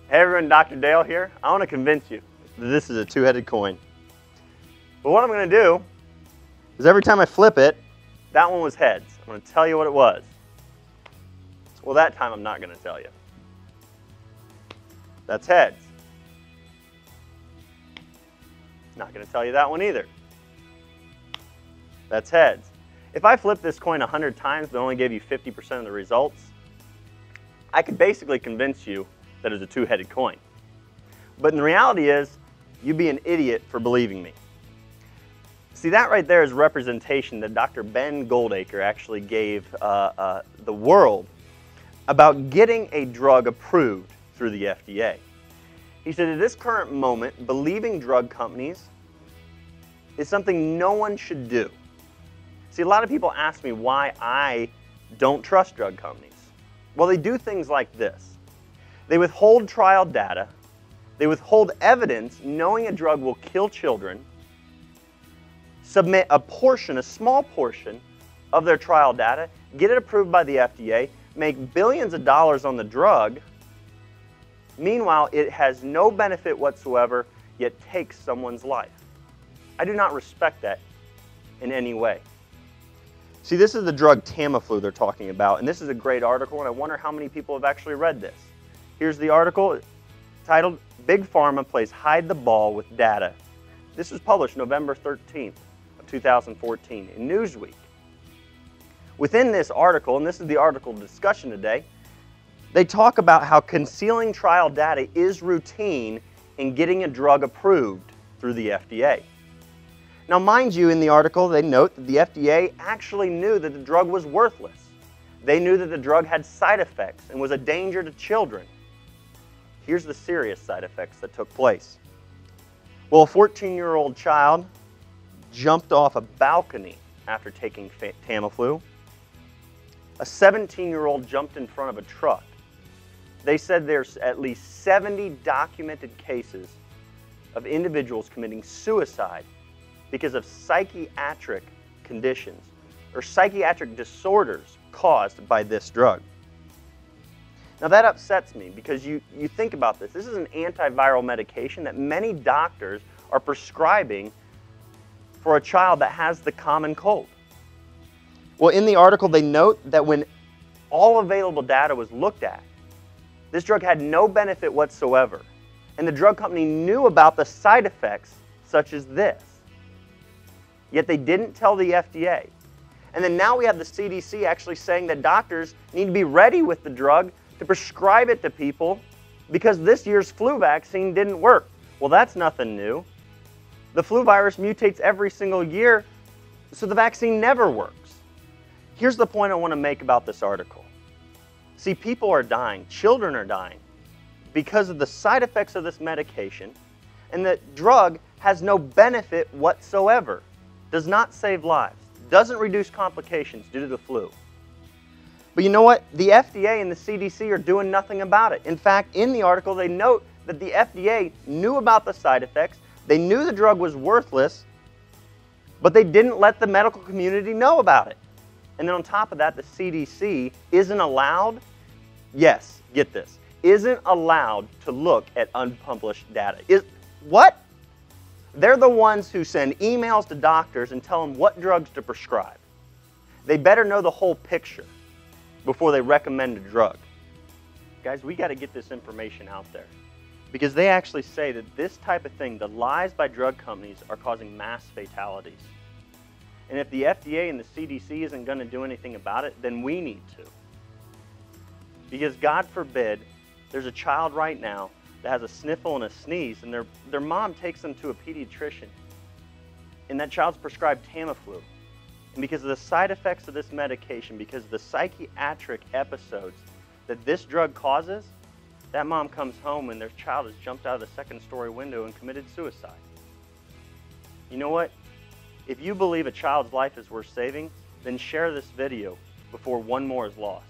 Hey everyone, Dr. Dale here. I want to convince you that this is a two-headed coin. But what I'm going to do is every time I flip it, that one was heads. I'm going to tell you what it was. Well, that time I'm not going to tell you. That's heads. Not going to tell you that one either. That's heads. If I flip this coin 100 times but only gave you 50% of the results, I could basically convince you that it's a two-headed coin. But the reality is, you'd be an idiot for believing me. See, that right there is representation that Dr. Ben Goldacre actually gave the world about getting a drug approved through the FDA. He said, at this current moment, believing drug companies is something no one should do. See, a lot of people ask me why I don't trust drug companies. Well, they do things like this. They withhold trial data, they withhold evidence knowing a drug will kill children, submit a portion, a small portion of their trial data, get it approved by the FDA, make billions of dollars on the drug. Meanwhile, it has no benefit whatsoever, yet takes someone's life. I do not respect that in any way. See, this is the drug Tamiflu they're talking about, and this is a great article, and I wonder how many people have actually read this. Here's the article titled, Big Pharma Plays Hide the Ball with Data. This was published November 13th of 2014 in Newsweek. Within this article, and this is the article discussion today, they talk about how concealing trial data is routine in getting a drug approved through the FDA. Now, mind you, in the article, they note that the FDA actually knew that the drug was worthless. They knew that the drug had side effects and was a danger to children. Here's the serious side effects that took place. Well, a 14-year-old child jumped off a balcony after taking Tamiflu. A 17-year-old jumped in front of a truck. They said there's at least 70 documented cases of individuals committing suicide because of psychiatric conditions or psychiatric disorders caused by this drug. Now that upsets me because you think about this. This is an antiviral medication that many doctors are prescribing for a child that has the common cold. Well, in the article they note that when all available data was looked at, this drug had no benefit whatsoever, and the drug company knew about the side effects such as this. Yet they didn't tell the FDA. And then now we have the CDC actually saying that doctors need to be ready with the drug to prescribe it to people because this year's flu vaccine didn't work. Well, that's nothing new. The flu virus mutates every single year, so the vaccine never works. Here's the point I want to make about this article. See, people are dying, children are dying because of the side effects of this medication, and the drug has no benefit whatsoever. Does not save lives, doesn't reduce complications due to the flu. But you know what? The FDA and the CDC are doing nothing about it. In fact, in the article, they note that the FDA knew about the side effects, they knew the drug was worthless, but they didn't let the medical community know about it. And then on top of that, the CDC isn't allowed, yes, get this, isn't allowed to look at unpublished data. What? They're the ones who send emails to doctors and tell them what drugs to prescribe. They better know the whole picture before they recommend a drug. Guys, we got to get this information out there because they actually say that this type of thing, the lies by drug companies, are causing mass fatalities. And if the FDA and the CDC isn't going to do anything about it, then we need to. Because God forbid, there's a child right now that has a sniffle and a sneeze, and their mom takes them to a pediatrician, and that child's prescribed Tamiflu. And because of the side effects of this medication, because of the psychiatric episodes that this drug causes, that mom comes home and their child has jumped out of the second-story window and committed suicide. You know what? If you believe a child's life is worth saving, then share this video before one more is lost.